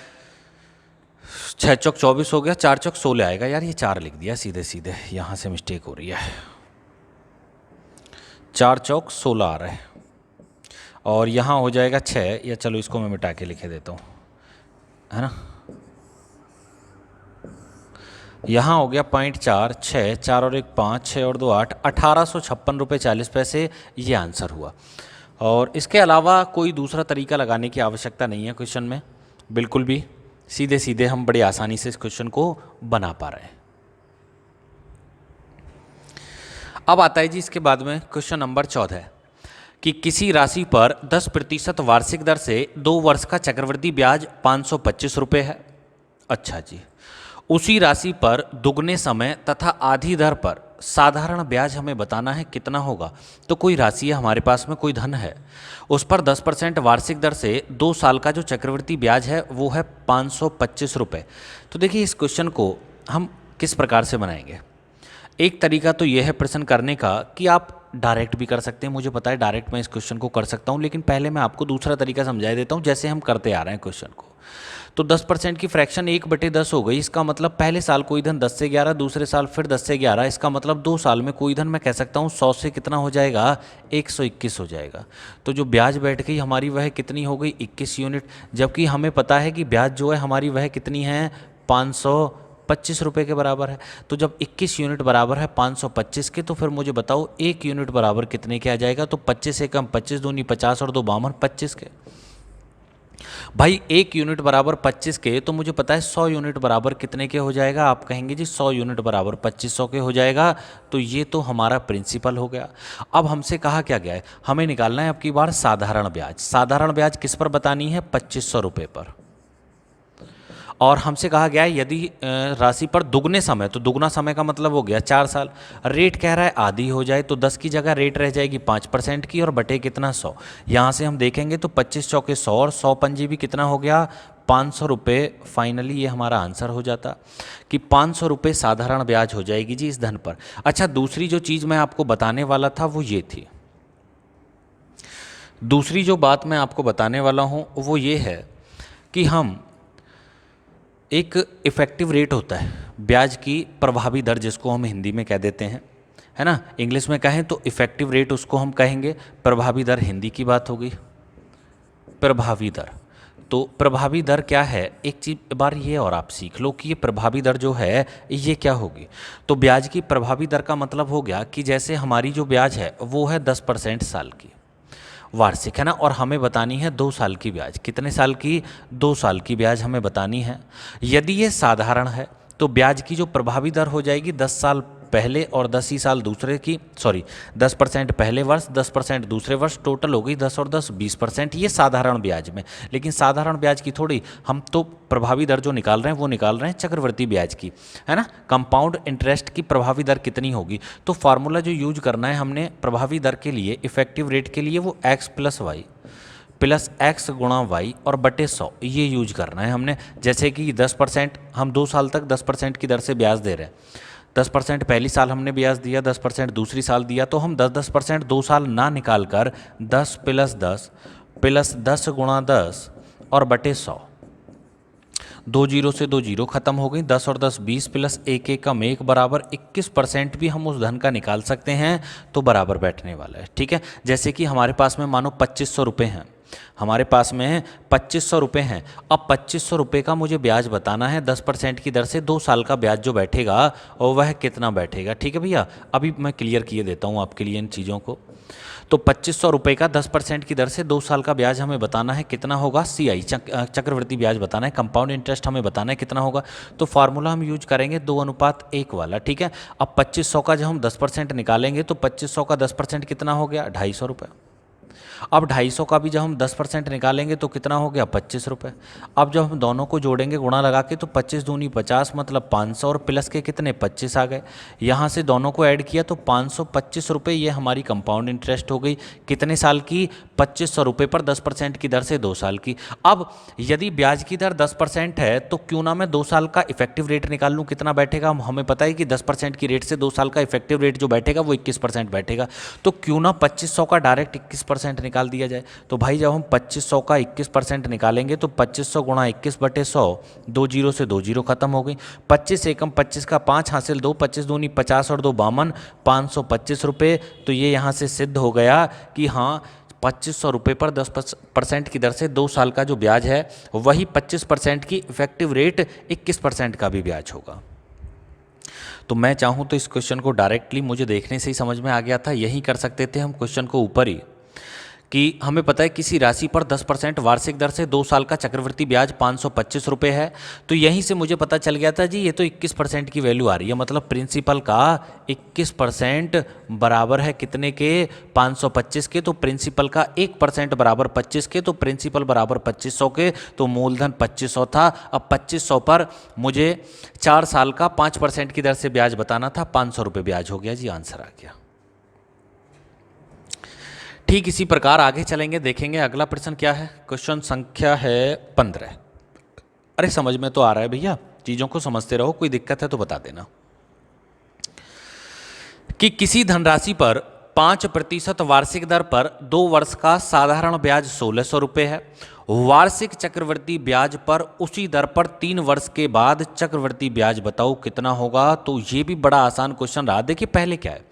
6 चौक 24 हो गया, 4 चौक 16 आएगा। यार ये 4 लिख दिया सीधे सीधे, यहाँ से मिस्टेक हो रही है। 4 चौक 16 आ रहा है, और यहाँ हो जाएगा 6, या चलो इसको मैं मिटा के लिखे देता हूँ, है ना। यहाँ हो गया 0.4, 6, 4 और 1 5, 6 और 2 8, 1856 रुपये 40 पैसे ये आंसर हुआ। और इसके अलावा कोई दूसरा तरीका लगाने की आवश्यकता नहीं है क्वेश्चन में, बिल्कुल भी सीधे सीधे हम बड़ी आसानी से इस क्वेश्चन को बना पा रहे हैं। अब आता है जी इसके बाद में क्वेश्चन नंबर 14, कि किसी राशि पर 10% वार्षिक दर से 2 वर्ष का चक्रवृद्धि ब्याज 525 रुपये है। अच्छा जी, उसी राशि पर दुगने समय तथा आधी दर पर साधारण ब्याज हमें बताना है कितना होगा। तो कोई राशि है हमारे पास में, कोई धन है, उस पर 10% वार्षिक दर से 2 साल का जो चक्रवृद्धि ब्याज है वो है 525 रुपये। तो देखिए इस क्वेश्चन को हम किस प्रकार से बनाएंगे। एक तरीका तो यह है प्रश्न करने का कि आप डायरेक्ट भी कर सकते हैं, मुझे पता है डायरेक्ट मैं इस क्वेश्चन को कर सकता हूं, लेकिन पहले मैं आपको दूसरा तरीका समझा देता हूं जैसे हम करते आ रहे हैं क्वेश्चन को। तो 10% की फ्रैक्शन 1/10 हो गई। इसका मतलब पहले साल कोई धन 10 से 11, दूसरे साल फिर 10 से 11। इसका मतलब 2 साल में कोई धन मैं कह सकता हूँ 100 से कितना हो जाएगा, 121 हो जाएगा। तो जो ब्याज बैठ गई हमारी वह कितनी हो गई, 21 यूनिट। जबकि हमें पता है कि ब्याज जो है हमारी वह कितनी है, ₹25 के बराबर है। तो जब 21 यूनिट बराबर है 525 के, तो फिर मुझे बताओ 1 यूनिट बराबर कितने के आ जाएगा? तो 25 से कम 25 दूनी 50 और 2 52 25 के। भाई 1 यूनिट बराबर 25 के, तो मुझे पता है 100 यूनिट बराबर कितने के हो जाएगा? आप कहेंगे जी 100 यूनिट बराबर 2500 के हो जाएगा। तो ये तो हमारा प्रिंसिपल हो गया। अब हमसे कहा क्या गया है? हमें निकालना है अब की बार साधारण ब्याज। साधारण ब्याज किस पर बतानी है? 2500 रुपये पर। और हमसे कहा गया है यदि राशि पर दुगने समय, तो दुगना समय का मतलब हो गया 4 साल। रेट कह रहा है आधी हो जाए, तो 10 की जगह रेट रह जाएगी 5% की, और बटे कितना 100। यहाँ से हम देखेंगे तो 25 चौके 100 और 100 पंजी भी कितना हो गया? 500 रुपये। फाइनली ये हमारा आंसर हो जाता कि 500 रुपये साधारण ब्याज हो जाएगी जी इस धन पर। अच्छा, दूसरी जो चीज़ मैं आपको बताने वाला था वो ये थी। दूसरी जो बात मैं आपको बताने वाला हूँ वो ये है कि हम एक इफ़ेक्टिव रेट होता है ब्याज की प्रभावी दर, जिसको हम हिंदी में कह देते हैं, है ना। इंग्लिश में कहें तो इफ़ेक्टिव रेट उसको हम कहेंगे, प्रभावी दर हिंदी की बात होगी। प्रभावी दर, तो प्रभावी दर क्या है? एक चीज़ बार ये और आप सीख लो कि ये प्रभावी दर जो है ये क्या होगी। तो ब्याज की प्रभावी दर का मतलब हो गया कि जैसे हमारी जो ब्याज है वो है 10% साल की वार्षिक, है ना, और हमें बतानी है 2 साल की ब्याज। कितने साल की? 2 साल की ब्याज हमें बतानी है। यदि ये साधारण है तो ब्याज की जो प्रभावी दर हो जाएगी 10 साल पहले और 10 ही साल दूसरे की, सॉरी 10% पहले वर्ष 10% दूसरे वर्ष, टोटल हो गई 10 और 10 20%। ये साधारण ब्याज में। लेकिन साधारण ब्याज की थोड़ी, हम तो प्रभावी दर जो निकाल रहे हैं वो निकाल रहे हैं चक्रवृद्धि ब्याज की, है ना। कंपाउंड इंटरेस्ट की प्रभावी दर कितनी होगी? तो फार्मूला जो यूज करना है हमने प्रभावी दर के लिए, इफेक्टिव रेट के लिए, वो x + y प्लस x गुणा y और बटे 100 ये यूज करना है हमने। जैसे कि 10%, हम 2 साल तक 10% की दर से ब्याज दे रहे हैं। 10% पहली साल हमने ब्याज दिया, 10% दूसरी साल दिया, तो हम 10% 2 साल ना निकाल कर 10 + 10 प्लस 10 गुणा 10 और बटे 100, 2 जीरो से 2 जीरो खत्म हो गई, 10 और 10 20 प्लस 1 एकम 1 बराबर 21% भी हम उस धन का निकाल सकते हैं, तो बराबर बैठने वाला है। ठीक है, जैसे कि हमारे पास में मानो 2500 रुपये हैं, हमारे पास में 2500 रुपये हैं। अब 2500 रुपये का मुझे ब्याज बताना है 10% की दर से। 2 साल का ब्याज जो बैठेगा और वह कितना बैठेगा? ठीक है भैया, अभी मैं क्लियर किए देता हूँ आपके लिए इन चीज़ों को। तो 2500 रुपये का 10% की दर से 2 साल का ब्याज हमें बताना है कितना होगा? CI चक्रवृद्धि ब्याज बताना है, कंपाउंड इंटरेस्ट हमें बताना है कितना होगा। तो फार्मूला हम यूज करेंगे 2:1 वाला। ठीक है, अब 2500 का जब हम 10% निकालेंगे तो 2500 का 10% कितना हो गया? 250 रुपये। अब 250 का भी जब हम 10% निकालेंगे तो कितना हो गया? 25 रुपये। अब जब हम दोनों को जोड़ेंगे गुणा लगा के, तो 25 दूनी 50 मतलब 500 और प्लस के कितने? 25 आ गए। यहाँ से दोनों को ऐड किया तो 525 रुपये, ये हमारी कंपाउंड इंटरेस्ट हो गई। कितने साल की? 2500 रुपये पर 10% की दर से 2 साल की। अब यदि ब्याज की दर 10% है तो क्यों ना मैं 2 साल का इफेक्टिव रेट निकाल लूँ, कितना बैठेगा? हमें पता है कि 10% की रेट से 2 साल का इफेक्टिव रेट जो बैठेगा वो 21% बैठेगा। तो क्यों ना 2500 का डायरेक्ट 21% निकाल दिया जाए। तो भाई जब हम 2500 का 21% निकालेंगे तो 2500 गुणा 21 बटे 100, 2 जीरो से 2 जीरो खत्म हो गई। 25 एकम 25 का 5 हासिल 2, 25 दूनी 50 और 2 52, 525 रुपये। तो ये यहाँ से सिद्ध हो गया कि हाँ 2500 रुपये पर 10% की दर से 2 साल का जो ब्याज है वही 25% की इफेक्टिव रेट 21% का भी ब्याज होगा। तो मैं चाहूँ तो इस क्वेश्चन को डायरेक्टली मुझे देखने से ही समझ में आ गया था, यही कर सकते थे हम क्वेश्चन को ऊपर ही, कि हमें पता है किसी राशि पर 10% वार्षिक दर से 2 साल का चक्रवृद्धि ब्याज 525 रुपये है। तो यहीं से मुझे पता चल गया था जी ये तो 21% की वैल्यू आ रही है, मतलब प्रिंसिपल का 21% बराबर है कितने के? 525 के। तो प्रिंसिपल का 1% बराबर 25 के, तो प्रिंसिपल बराबर 2500 के, तो मूलधन 2500 था। अब 2500 पर मुझे 4 साल का 5% की दर से ब्याज बताना था, 500 रुपये ब्याज हो गया जी, आंसर आ गया। ठीक इसी प्रकार आगे चलेंगे, देखेंगे अगला प्रश्न क्या है। क्वेश्चन संख्या है 15। अरे समझ में तो आ रहा है भैया, चीजों को समझते रहो, कोई दिक्कत है तो बता देना। कि किसी धनराशि पर 5% वार्षिक दर पर 2 वर्ष का साधारण ब्याज 1600 रुपये है। वार्षिक चक्रवृद्धि ब्याज पर उसी दर पर 3 वर्ष के बाद चक्रवृद्धि ब्याज बताओ कितना होगा। तो ये भी बड़ा आसान क्वेश्चन रहा। देखिए पहले क्या है,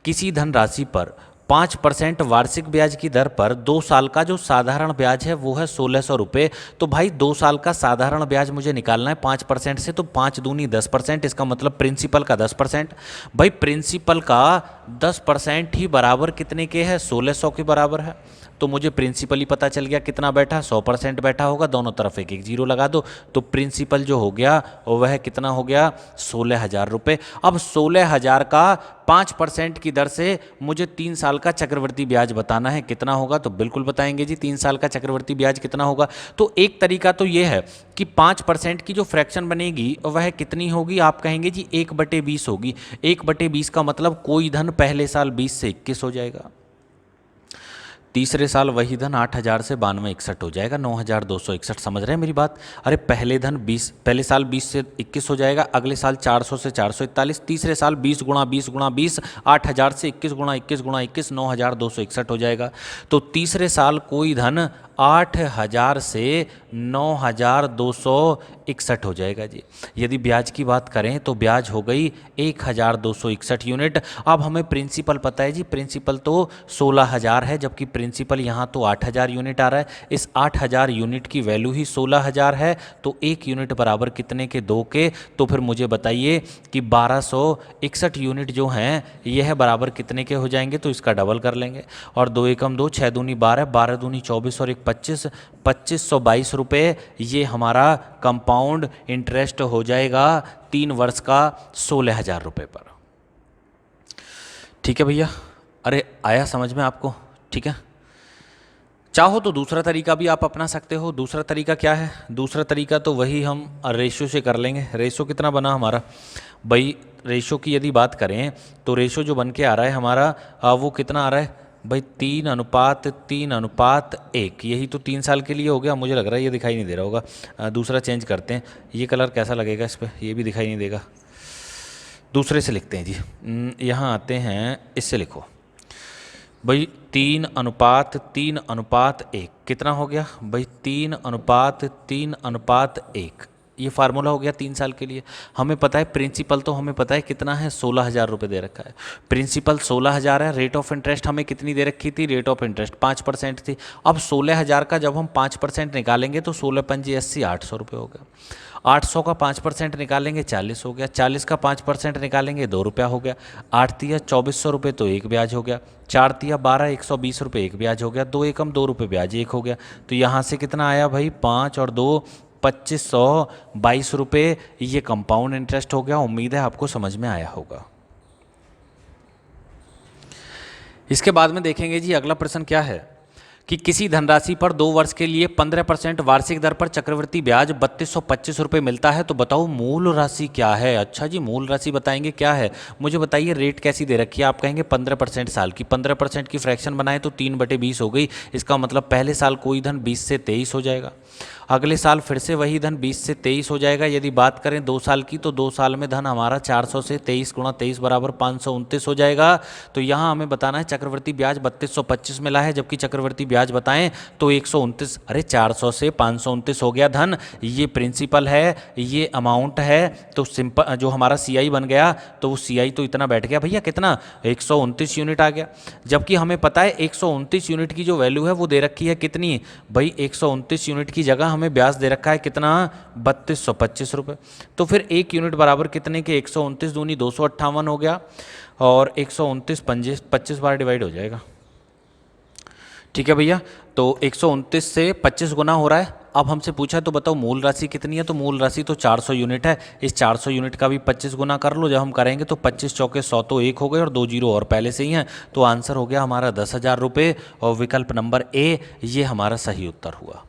किसी धनराशि पर 5% वार्षिक ब्याज की दर पर 2 साल का जो साधारण ब्याज है वो है 1600 रुपये। तो भाई 2 साल का साधारण ब्याज मुझे निकालना है 5% से, तो 5 दूनी 10%, इसका मतलब प्रिंसिपल का 10%। भाई प्रिंसिपल का 10% ही बराबर कितने के है, 1600 के बराबर है। तो मुझे प्रिंसिपल ही पता चल गया कितना बैठा, 100% बैठा होगा, दोनों तरफ एक एक जीरो लगा दो, तो प्रिंसिपल जो हो गया वह कितना हो गया, 16,000 रुपये। अब 16,000 का 5% की दर से मुझे 3 साल का चक्रवृद्धि ब्याज बताना है, कितना होगा, तो बिल्कुल बताएंगे जी 3 साल का चक्रवृद्धि ब्याज कितना होगा। तो एक तरीका तो ये है कि 5% की जो फ्रैक्शन बनेगी वह कितनी होगी, आप कहेंगे जी 1/20 होगी। 1/20 का मतलब कोई धन पहले साल 20 से 21 हो जाएगा, तीसरे साल वही धन 8,000 से 9261 हो जाएगा, 9,261। समझ रहे हैं मेरी बात? अरे पहले साल 20 से 21 हो जाएगा, अगले साल 400 से 441, तीसरे साल 20 गुणा 20 गुणा 20, 8,000 से 21 गुणा 21 गुणा 21, 9,261 हो जाएगा। तो तीसरे साल कोई धन 8,000 से 9,261 हो जाएगा जी। यदि ब्याज की बात करें तो ब्याज हो गई 1,261 यूनिट। अब हमें प्रिंसिपल पता है जी, प्रिंसिपल तो 16,000 है, जबकि प्रिंसिपल यहाँ तो 8,000 यूनिट आ रहा है। इस 8,000 यूनिट की वैल्यू ही 16,000 है, तो 1 यूनिट बराबर कितने के, 2 के। तो फिर मुझे बताइए कि 1,261 यूनिट जो हैं यह बराबर कितने के हो जाएंगे, तो इसका डबल कर लेंगे। और 2 एकम 2, 6 दूनी 12, 12 दूनी 24 और 25, 2,522 रुपये ये हमारा कंपाउंड इंटरेस्ट हो जाएगा 3 वर्ष का 16,000 रुपये पर। ठीक है भैया, अरे आया समझ में आपको? ठीक है, चाहो तो दूसरा तरीका भी आप अपना सकते हो। दूसरा तरीका क्या है? दूसरा तरीका तो वही हम रेशो से कर लेंगे। रेशो कितना बना हमारा भाई, रेशो की यदि बात करें तो रेशो जो बन के आ रहा है हमारा वो कितना आ रहा है भाई, 3:1, यही तो 3 साल के लिए हो गया। मुझे लग रहा है ये दिखाई नहीं दे रहा होगा, दूसरा चेंज करते हैं। ये कलर कैसा लगेगा इस पर, ये भी दिखाई नहीं देगा, दूसरे से लिखते हैं जी। यहाँ आते हैं, इससे लिखो भाई 3:1 कितना हो गया भाई, 3:1। ये फार्मूला हो गया 3 साल के लिए। हमें पता है प्रिंसिपल, तो हमें पता है कितना है, 16,000 रुपये दे रखा है। प्रिंसिपल 16,000 है, रेट ऑफ इंटरेस्ट हमें कितनी दे रखी थी, रेट ऑफ इंटरेस्ट 5% थी। अब 16,000 का जब हम 5% निकालेंगे तो 16×5 = 80, 800 रुपये हो गया। 800 का 5% निकालेंगे 40 हो गया, 40 का 5% निकालेंगे 2 रुपया हो गया, 8×3 = 2,400 रुपये, तो एक ब्याज हो गया। 4×3 = 12, 120 रुपये, एक ब्याज हो गया। 2 एकम 2 रुपये ब्याज, एक हो गया। तो यहाँ से कितना आया भाई, 5 और 2 2,522 रुपये, ये कंपाउंड इंटरेस्ट हो गया। उम्मीद है आपको समझ में आया होगा। इसके बाद में देखेंगे जी अगला प्रश्न क्या है कि किसी धनराशि पर 2 वर्ष के लिए 15% वार्षिक दर पर चक्रवृद्धि ब्याज 3,225 रुपये मिलता है, तो बताओ मूल राशि क्या है। अच्छा जी, मूल राशि बताएंगे क्या है, मुझे बताइए रेट कैसी दे रखी है। आप कहेंगे 15% साल की, 15% की फ्रैक्शन बनाए तो 3/20 हो गई। इसका मतलब पहले साल कोई धन 20 से 23 हो जाएगा, अगले साल फिर से वही धन 20 से 23 हो जाएगा। यदि बात करें 2 साल की, तो 2 साल में धन हमारा 400 से 23 गुणा 23 बराबर 529 हो जाएगा। तो यहाँ हमें बताना है चक्रवृद्धि ब्याज 3,225 मिला है, जबकि चक्रवृद्धि ब्याज बताएं तो 129। अरे 400 से 529 हो गया धन, ये प्रिंसिपल है, ये अमाउंट है। तो सिंपल जो हमारा CI बन गया, तो वो CI तो इतना बैठ गया भैया, कितना, 129 यूनिट आ गया। जबकि हमें पता है 129 यूनिट की जो वैल्यू है वो दे रखी है कितनी भाई, 129 यूनिट की जगह हमें ब्याज दे रखा है कितना, 3,225 रुपये। तो फिर 1 यूनिट बराबर कितने के, 129 दूनी 258 हो गया, और 129 25 बार डिवाइड हो जाएगा। ठीक है भैया, तो 129 से 25 गुना हो रहा है। अब हमसे पूछा तो बताओ मूल राशि कितनी है, तो मूल राशि तो 400 यूनिट है। इस 400 यूनिट का भी 25 गुना कर लो, जब हम करेंगे तो 25 चौके 100 तो 1 हो गए, और 2 जीरो और पहले से ही हैं। तो आंसर हो गया हमारा 10,000 रुपये, और विकल्प नंबर ए ये हमारा सही उत्तर हुआ।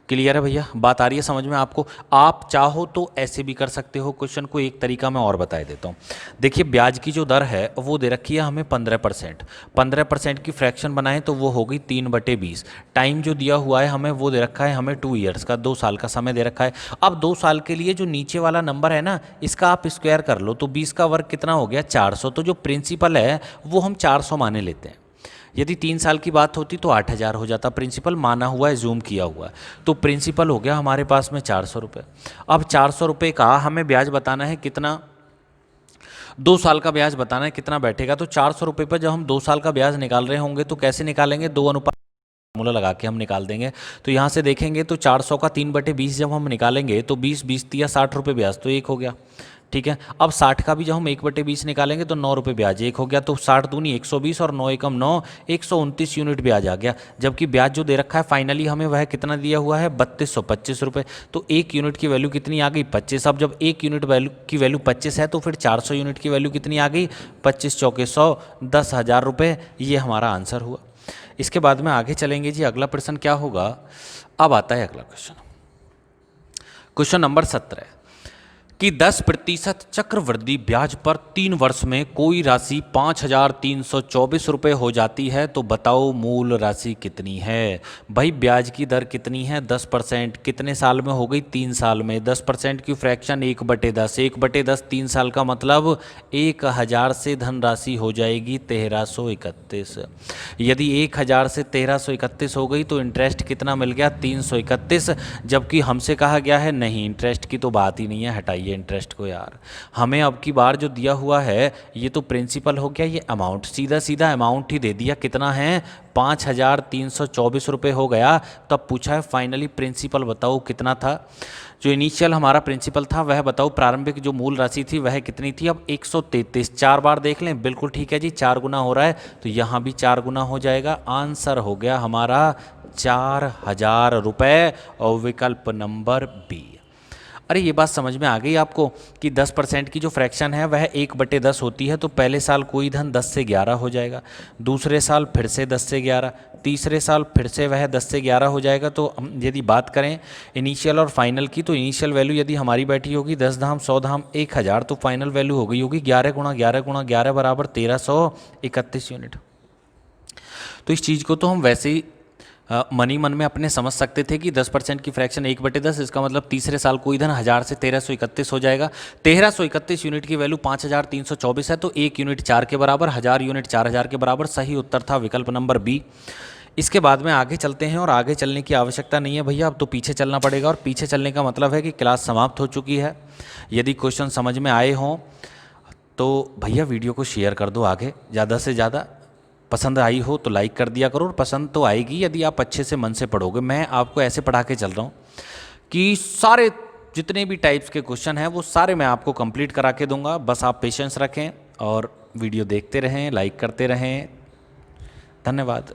क्लियर है भैया, बात आ रही है समझ में आपको? आप चाहो तो ऐसे भी कर सकते हो क्वेश्चन को, एक तरीका मैं और बता देता हूँ। देखिए ब्याज की जो दर है वो दे रखी है हमें 15%। 15% की फ्रैक्शन बनाएं तो वो हो गई 3/20। टाइम जो दिया हुआ है हमें वो दे रखा है हमें 2 ईयर्स का, 2 साल का समय दे रखा है। अब 2 साल के लिए जो नीचे वाला नंबर है ना, इसका आप स्क्वायर कर लो, तो 20 का वर्ग कितना हो गया, 400। तो जो प्रिंसिपल है वो हम 400 माने लेते हैं। यदि 3 साल की बात होती तो 8,000 हो जाता, प्रिंसिपल माना हुआ है, जूम किया हुआ है। तो प्रिंसिपल हो गया हमारे पास में 400 रुपये। अब 400 रुपये का हमें ब्याज बताना है कितना, 2 साल का ब्याज बताना है कितना बैठेगा, तो 400 रुपये पर जब हम 2 साल का ब्याज निकाल रहे होंगे तो कैसे निकालेंगे, 2 अनुपात फॉर्मूला लगा के हम निकाल देंगे। तो यहाँ से देखेंगे तो 400 का 3/20 जब हम निकालेंगे तो 20 दिया 60 रुपये ब्याज, तो 1 हो गया। ठीक है, अब 60 का भी जब हम 1/20 निकालेंगे तो 9 रुपये ब्याज, 1 हो गया। तो 60 दूनी 120 और 9 एकम 9, 129 यूनिट ब्याज आ गया। जबकि ब्याज जो दे रखा है फाइनली हमें वह कितना दिया हुआ है, 3225 रुपये। तो 1 यूनिट की वैल्यू कितनी आ गई, 25। अब जब 1 यूनिट वैल्यू की वैल्यू 25 है तो फिर 400 यूनिट की वैल्यू कितनी आ गई, 25 चौके 100, 10,000 रुपये। ये हमारा आंसर हुआ। इसके बाद में आगे चलेंगे जी, अगला प्रश्न क्या होगा। अब आता है अगला क्वेश्चन, क्वेश्चन नंबर 17 कि 10% चक्रवृद्धि ब्याज पर 3 वर्ष में कोई राशि 5,324 रुपये हो जाती है, तो बताओ मूल राशि कितनी है। भाई ब्याज की दर कितनी है, 10%, कितने साल में हो गई, 3 साल में। 10% की फ्रैक्शन 1/10, 1/10 3 साल का मतलब 1,000 से धनराशि हो जाएगी 1331। यदि 1,000 से 1331 हो गई तो इंटरेस्ट कितना मिल गया, 331। जबकि हमसे कहा गया है नहीं, इंटरेस्ट की तो बात ही नहीं है, हटाइए इंटरेस्ट को यार। हमें अब की बार जो दिया हुआ है ये तो प्रिंसिपल हो गया, ये अमाउंट सीधा सीधा अमाउंट ही दे दिया। कितना है, 5,324 रुपये हो गया। तब पूछा है फाइनली प्रिंसिपल बताओ कितना था। जो इनिशियल हमारा प्रिंसिपल था वह बताओ, प्रारंभिक जो मूल राशि थी वह कितनी थी। अब 133 4 बार देख लें, बिल्कुल ठीक है जी, 4 गुना हो रहा है तो यहाँ भी 4 गुना हो जाएगा। आंसर हो गया हमारा 4,000 रुपये और विकल्प नंबर बी। अरे ये बात समझ में आ गई आपको कि 10% की जो फ्रैक्शन है वह 1/10 होती है। तो पहले साल कोई धन 10 से 11 हो जाएगा, दूसरे साल फिर से 10 से 11, तीसरे साल फिर से वह 10 से 11 हो जाएगा। तो हम यदि बात करें इनिशियल और फाइनल की, तो इनिशियल वैल्यू यदि हमारी बैठी होगी 10 धाम 100 धाम 1,000, तो फाइनल वैल्यू हो गई होगी 11 गुणा 11 गुणा 11 बराबर 1331 यूनिट। तो इस चीज़ को तो हम वैसे ही मनी मन में अपने समझ सकते थे कि 10% की फ्रैक्शन 1/10, इसका मतलब तीसरे साल कोई धन 1,000 से 1331 हो जाएगा। 1331 यूनिट की वैल्यू 5,324 है, तो 1 यूनिट 4 के बराबर, 1000 यूनिट 4,000 के बराबर। सही उत्तर था विकल्प नंबर बी। इसके बाद में आगे चलते हैं, और आगे चलने की आवश्यकता नहीं है भैया, अब तो पीछे चलना पड़ेगा। और पीछे चलने का मतलब है कि क्लास समाप्त हो चुकी है। यदि क्वेश्चन समझ में आए हों तो भैया वीडियो को शेयर कर दो आगे ज़्यादा से ज़्यादा। पसंद आई हो तो लाइक कर दिया करो, और पसंद तो आएगी यदि आप अच्छे से मन से पढ़ोगे। मैं आपको ऐसे पढ़ा के चल रहा हूँ कि सारे जितने भी टाइप्स के क्वेश्चन हैं वो सारे मैं आपको कंप्लीट करा के दूंगा। बस आप पेशेंस रखें और वीडियो देखते रहें, लाइक करते रहें। धन्यवाद।